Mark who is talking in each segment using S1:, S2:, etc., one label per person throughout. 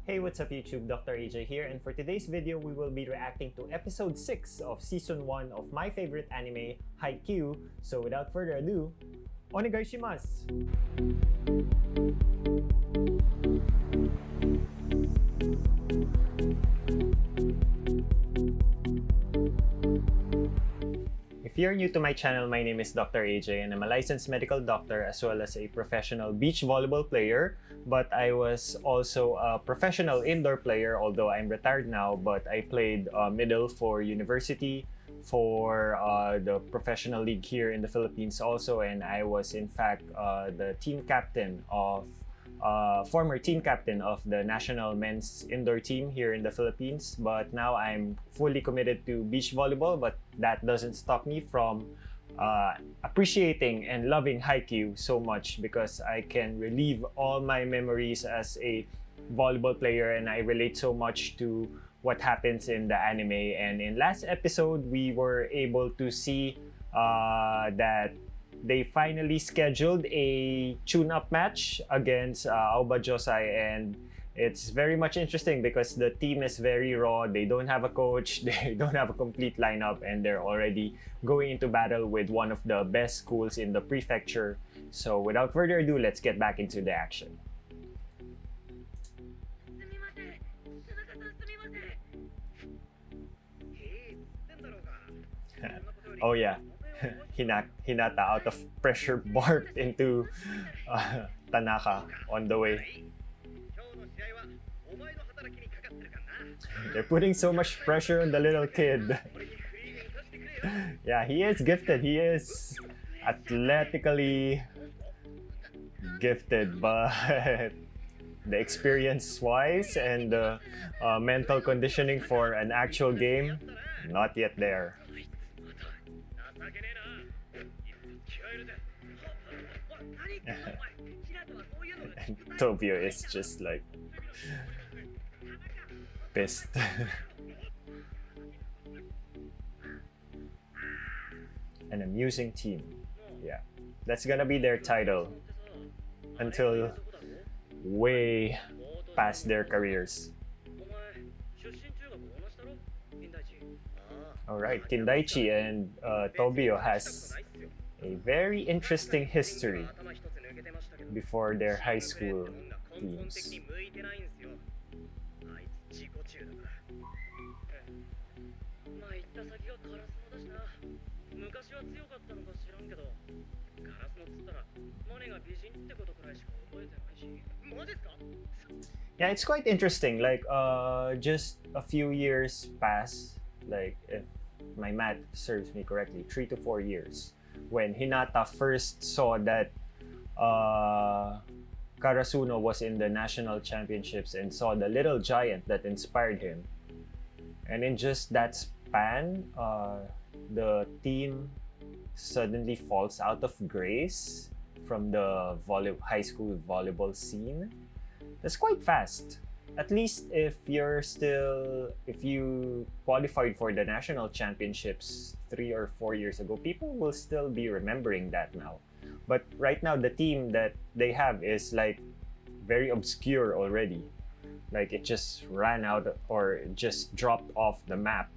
S1: Hey, what's up YouTube? Dr. AJ here, and for today's video, we will be reacting to episode 6 of season 1 of my favorite anime, Haikyuu. So without further ado, onegaishimasu! If you're new to my channel, my name is Dr. AJ and I'm a licensed medical doctor as well as a professional beach volleyball player. But I was also a professional indoor player, although I'm retired now, but I played middle for university, for the professional league here in the Philippines also, and I was in fact the team captain of former team captain of the national men's indoor team here in the Philippines. But now I'm fully committed to beach volleyball, but that doesn't stop me from appreciating and loving Haikyuu so much, because I can relive all my memories as a volleyball player and I relate so much to what happens in the anime. And in last episode, we were able to see that they finally scheduled a tune-up match against Aoba Josai, and it's very much interesting because the team is very raw. They don't have a coach, they don't have a complete lineup, and they're already going into battle with one of the best schools in the prefecture. So without further ado, let's get back into the action. Oh yeah. Hinata out of pressure barked into Tanaka on the way. They're putting so much pressure on the little kid. Yeah, he is gifted. He is athletically gifted, but the experience-wise and the mental conditioning for an actual game, not yet there. And Tobio is just like pissed. An amusing team. Yeah, that's gonna be their title until way past their careers. Alright, Kindaichi and Tobio has a very interesting history before their high school teams. Yeah, it's quite interesting. Like, just a few years pass, like, if my math serves me correctly, 3 to 4 years, when Hinata first saw that Karasuno was in the national championships and saw the little giant that inspired him. And in just that span, the team suddenly falls out of grace from the high school volleyball scene. That's quite fast. At least if you qualified for the national championships 3 or 4 years ago, people will still be remembering that now. But right now, the team that they have is like very obscure already. Like it just ran out or just dropped off the map.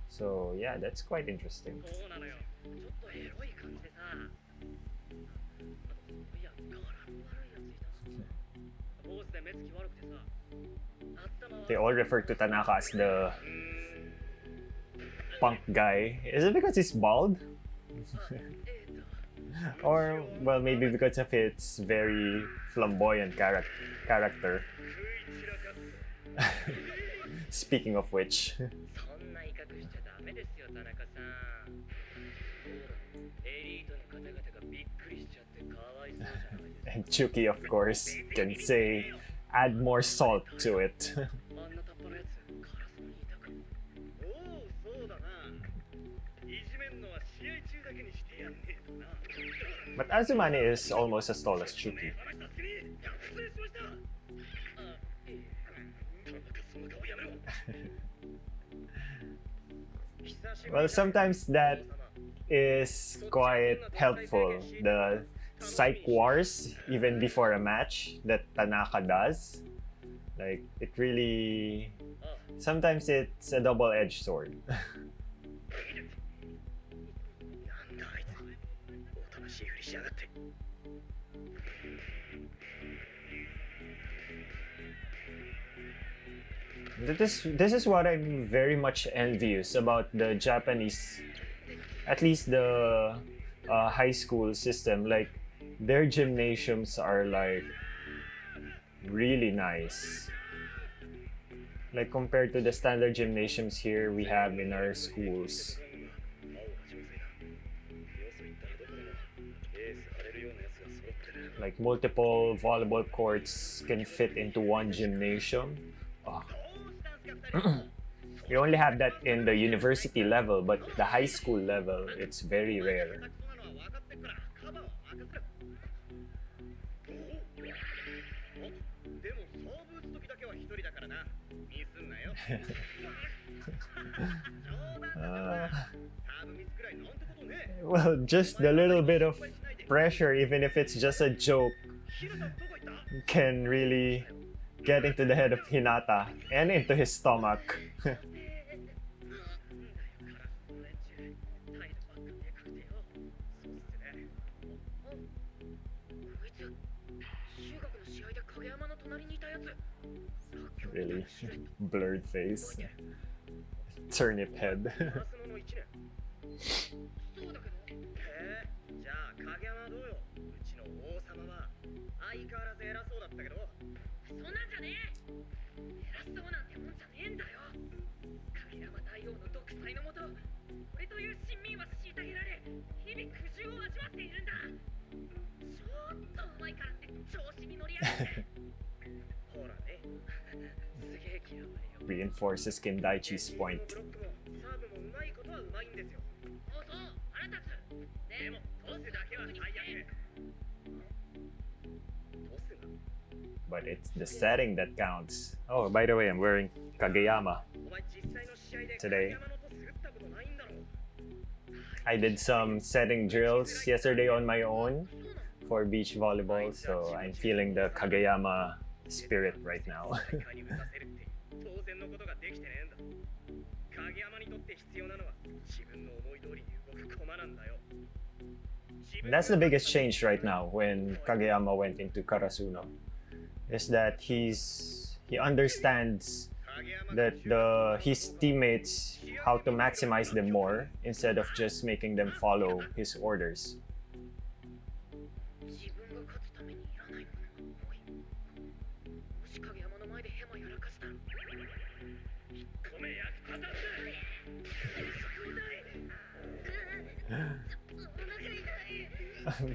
S1: So yeah, that's quite interesting. They all refer to Tanaka as the punk guy. Is it because he's bald? Or, well, maybe because of its very flamboyant character. Speaking of which. And Chuki, of course, can say, add more salt to it. But Azumane is almost as tall as Chuki. Well, sometimes that is quite helpful. psych wars even before a match that Tanaka does. Like, it really... Sometimes it's a double-edged sword. This is what I'm very much envious about the Japanese, at least the high school system. Like, their gymnasiums are like really nice. Like, compared to the standard gymnasiums here we have in our schools. Like, multiple volleyball courts can fit into one gymnasium. Oh. You only have that in the university level, but the high school level, it's very rare. Well, just a little bit of pressure, even if it's just a joke, can really get into the head of Hinata and into his stomach. Really blurred face, turnip head. Reinforces Kindaichi's point. But it's the setting that counts. Oh, by the way, I'm wearing Kageyama today. I did some setting drills yesterday on my own for beach volleyball, so I'm feeling the Kageyama spirit right now. That's the biggest change right now when Kageyama went into Karasuno, is that he understands that his teammates, how to maximize them more instead of just making them follow his orders.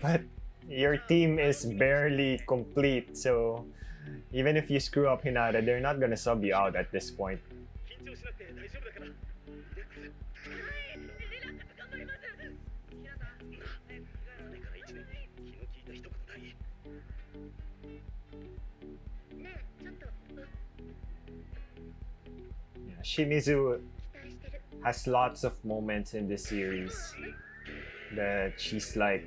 S1: But your team is barely complete, so even if you screw up Hinata, they're not gonna sub you out at this point. Yeah, Shimizu has lots of moments in this series that she's like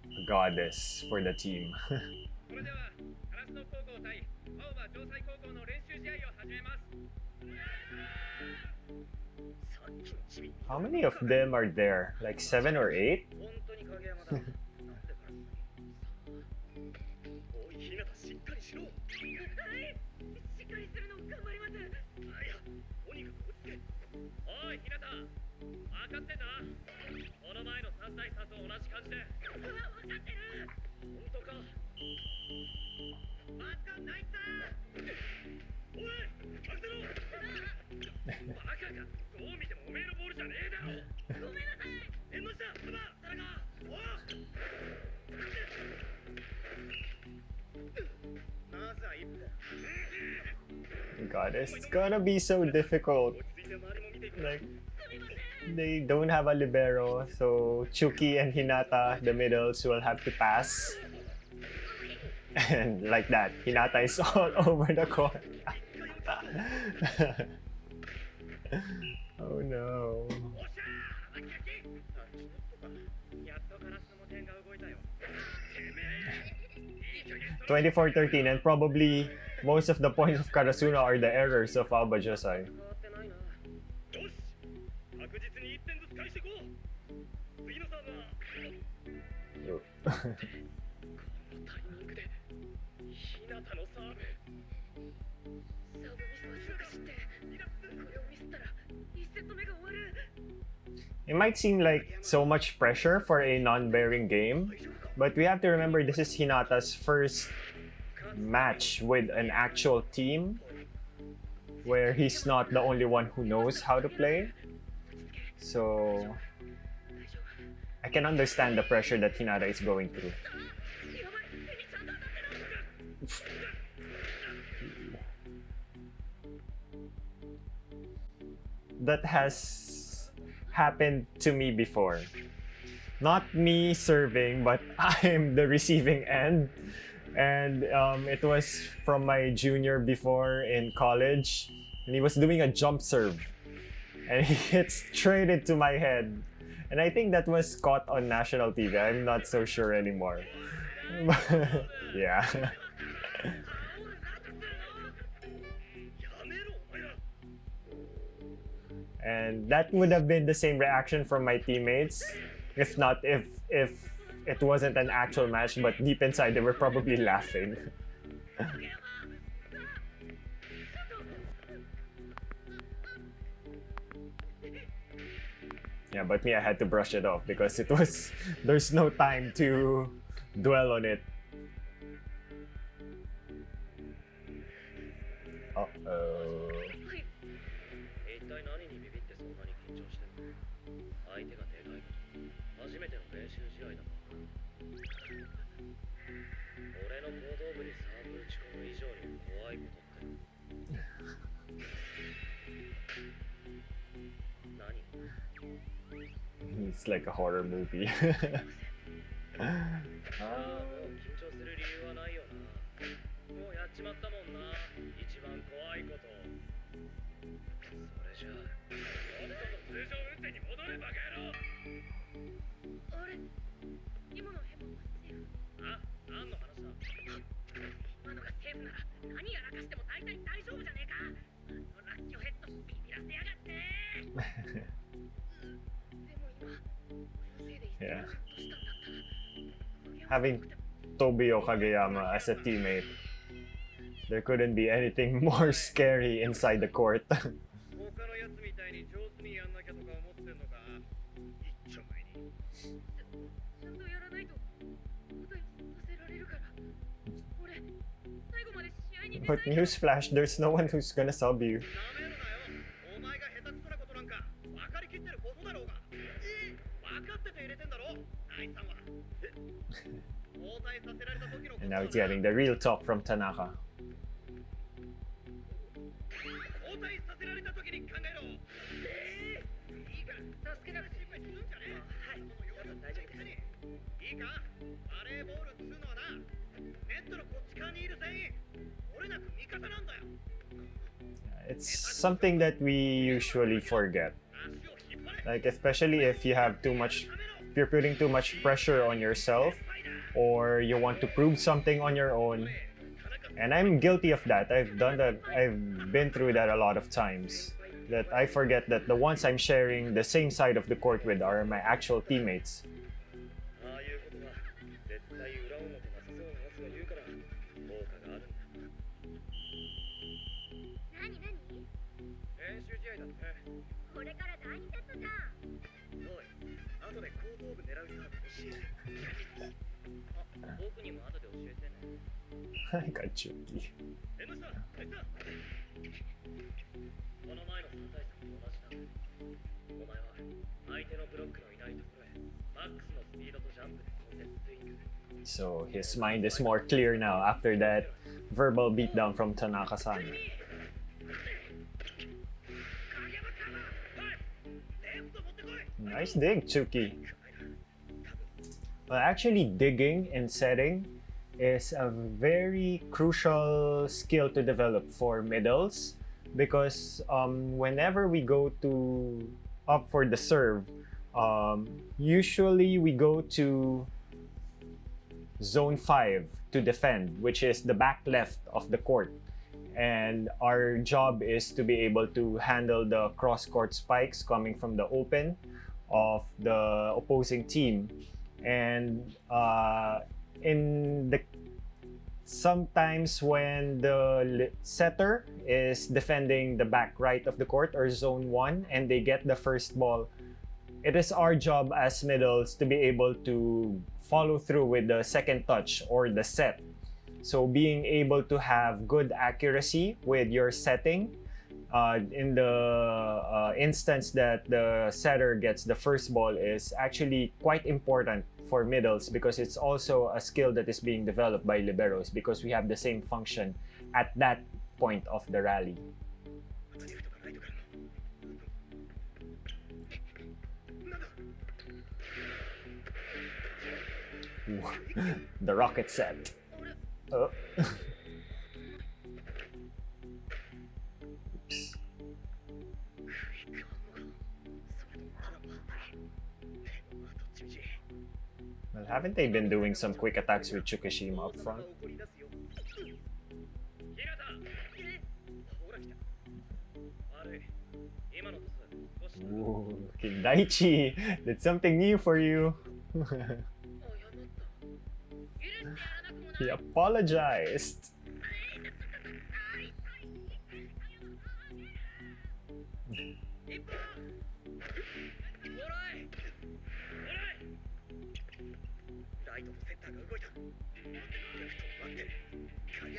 S1: a goddess for the team. How many of them are there? Like 7 or 8? God, it's gonna be so difficult. Like, they don't have a libero, so Chuki and Hinata, the middles, will have to pass. And like that, Hinata is all over the court. Oh no. 24-13, and probably most of the points of Karasuno are the errors of Alba Josai. It might seem like so much pressure for a non-bearing game, but we have to remember this is Hinata's first match with an actual team where he's not the only one who knows how to play. So I can understand the pressure that Hinata is going through. That has happened to me before. Not me serving, but I'm the receiving end. And it was from my junior before in college. And he was doing a jump serve. And he hit straight into my head. And I think that was caught on national TV. I'm not so sure anymore. Yeah. And that would have been the same reaction from my teammates, if it wasn't an actual match, but deep inside they were probably laughing. Yeah, but me, I had to brush it off because there's no time to dwell on it. Uh-oh. It's like a horror movie. Yeah. Having Tobio Kageyama as a teammate, there couldn't be anything more scary inside the court. But newsflash, there's no one who's gonna sub you. And now it's getting the real talk from Tanaka. It's something that we usually forget. Like, especially if you have if you're putting too much pressure on yourself, or you want to prove something on your own. And I'm guilty of that. I've done that. I've been through that a lot of times. That I forget that the ones I'm sharing the same side of the court with are my actual teammates. I got Chucky. So his mind is more clear now after that verbal beatdown from Tanaka-san. Nice dig, Chucky. Well, actually, digging and setting is a very crucial skill to develop for middles, because whenever we go to up for the serve, usually we go to zone 5 to defend, which is the back left of the court. And our job is to be able to handle the cross-court spikes coming from the open of the opposing team. And in the sometimes when the setter is defending the back right of the court or zone 1 and they get the first ball, it is our job as middles to be able to follow through with the second touch or the set. So being able to have good accuracy with your setting in the instance that the setter gets the first ball is actually quite important for middles, because it's also a skill that is being developed by liberos, because we have the same function at that point of the rally. Ooh, the rocket set. Oh. Oops. Well, haven't they been doing some quick attacks with Tsukishima up front? Ooh, King Daichi did something new for you. He apologized.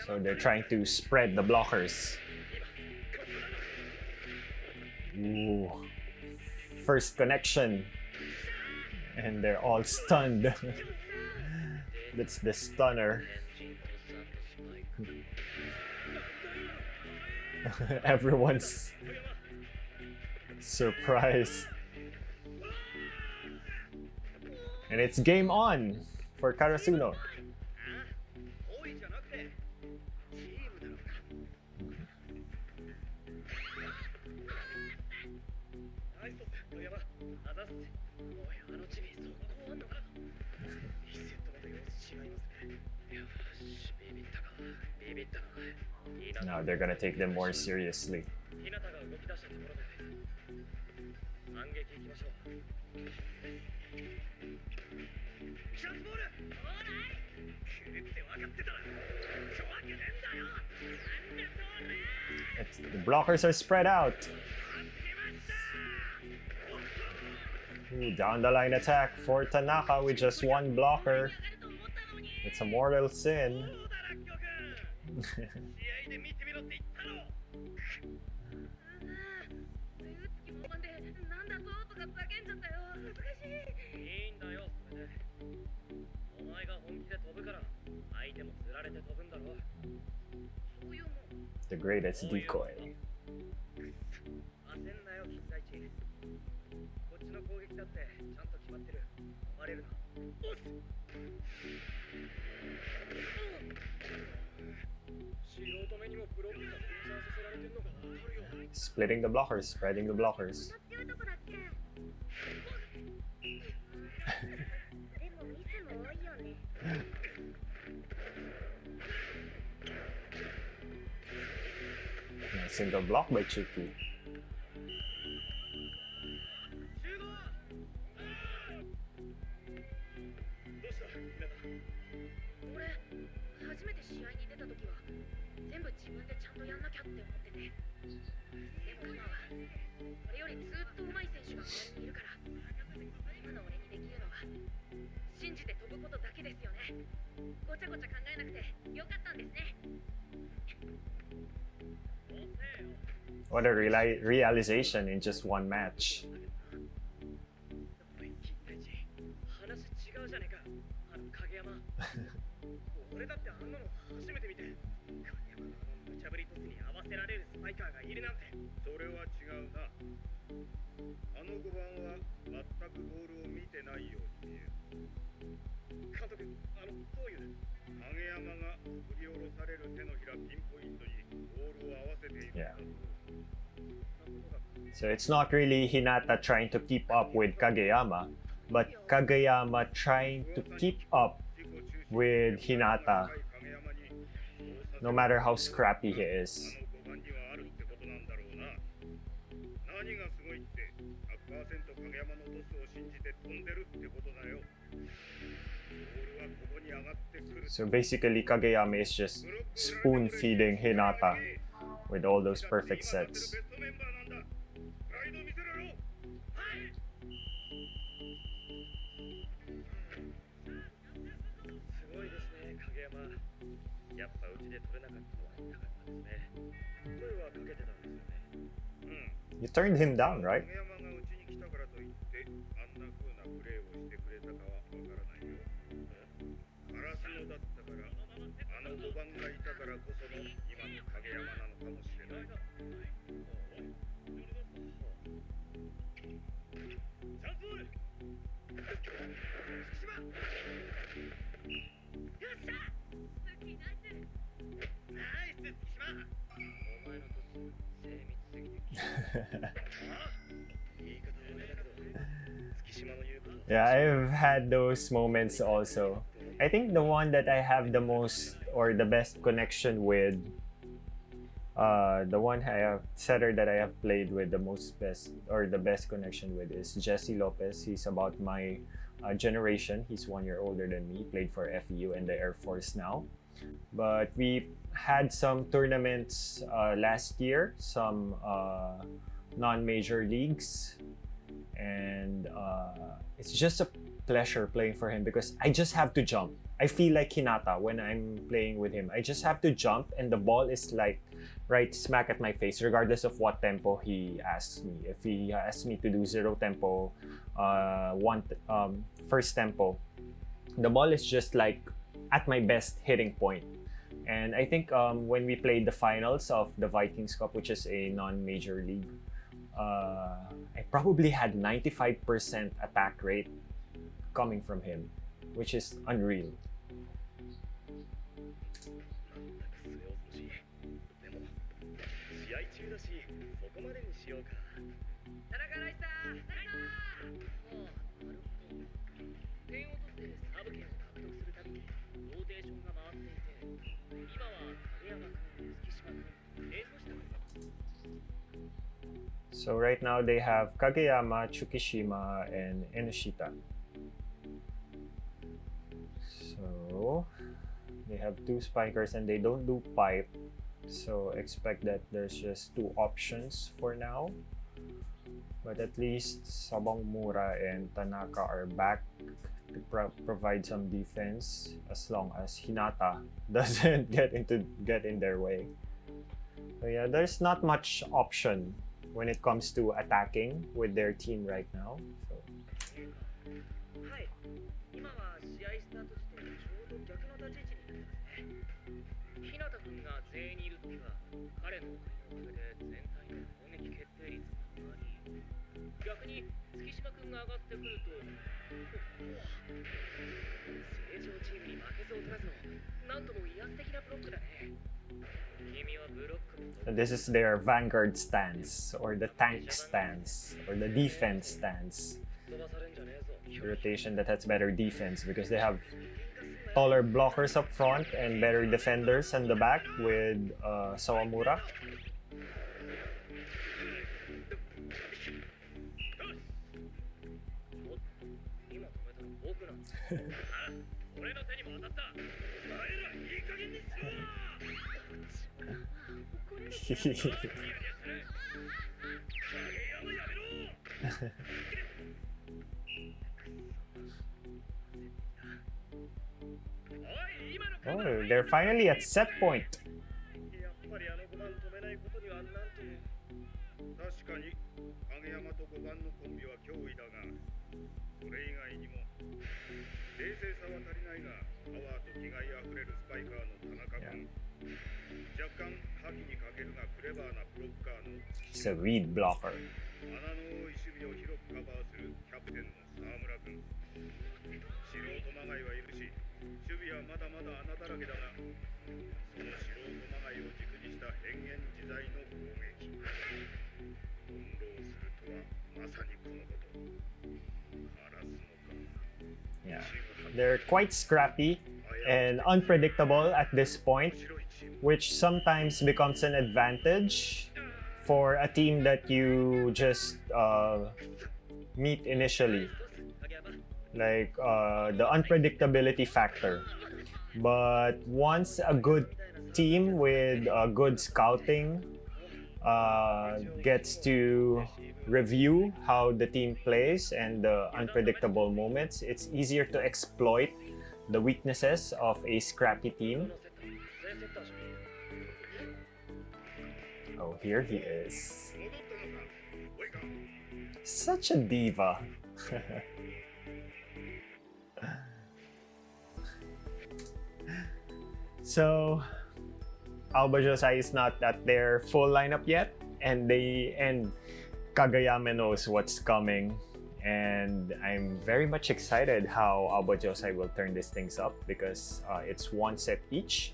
S1: So they're trying to spread the blockers. Ooh. First connection. And they're all stunned. That's the stunner. Everyone's surprised. And it's game on for Karasuno. Now they're gonna take them more seriously. The blockers are spread out. Ooh, down the line attack for Tanaka with just one blocker. It's a mortal sin. The greatest decoy. Splitting the blockers, spreading the blockers. A single block by Chuku. What a realization in just one match. Yeah. So it's not really Hinata trying to keep up with Kageyama, but Kageyama trying to keep up with Hinata, no matter how scrappy he is. So basically, Kageyama is just spoon feeding Hinata with all those perfect sets. You turned him down, right? Yeah, I've had those moments also. I think the one that I have the most or the best connection with, the one setter that I have played with the most best or the best connection with is Jesse Lopez. He's about my generation. He's 1 year older than me. Played for FEU and the Air Force now. But we had some tournaments last year, some non-major leagues, and it's just a pleasure playing for him because I just have to jump. I feel like Hinata when I'm playing with him. I just have to jump and the ball is like right smack at my face regardless of what tempo he asks me. If he asks me to do 0 tempo, first tempo, the ball is just like at my best hitting point. And I think when we played the finals of the Vikings Cup, which is a non-major league, I probably had 95% attack rate coming from him, which is unreal. So right now they have Kageyama, Tsukishima, and Enoshita. So they have 2 spikers and they don't do pipe. So expect that there's just 2 options for now. But at least Sabong Mura and Tanaka are back to provide some defense as long as Hinata doesn't get in their way. So yeah, there's not much option when it comes to attacking with their team right now. So. This is their vanguard stance, or the tank stance, or the defense stance. The rotation that has better defense because they have taller blockers up front and better defenders in the back with Sawamura. Oh, they're finally at set point. He's a read blocker. Yeah, they're quite scrappy and unpredictable at this point, which sometimes becomes an advantage for a team that you just meet initially. Like the unpredictability factor. But once a good team with good scouting gets to review how the team plays and the unpredictable moments, it's easier to exploit the weaknesses of a scrappy team. Oh, here he is. Such a diva. So, Aoba Josai is not at their full lineup yet, and Kagayame knows what's coming, and I'm very much excited how Aoba Josai will turn these things up because it's one set each,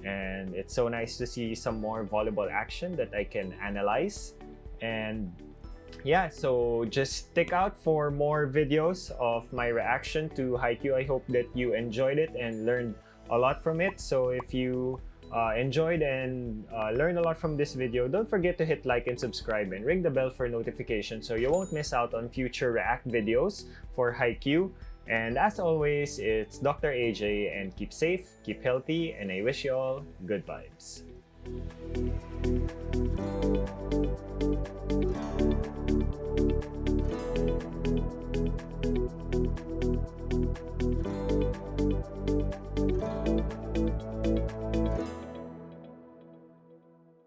S1: and it's so nice to see some more volleyball action that I can analyze. And yeah, so just stick out for more videos of my reaction to Haikyuu. I hope that you enjoyed it and learned a lot from it. So if you enjoyed and learned a lot from this video, don't forget to hit like and subscribe and ring the bell for notifications so you won't miss out on future react videos for Haikyuu. And as always, it's Dr. AJ, and keep safe, keep healthy, and I wish you all good vibes.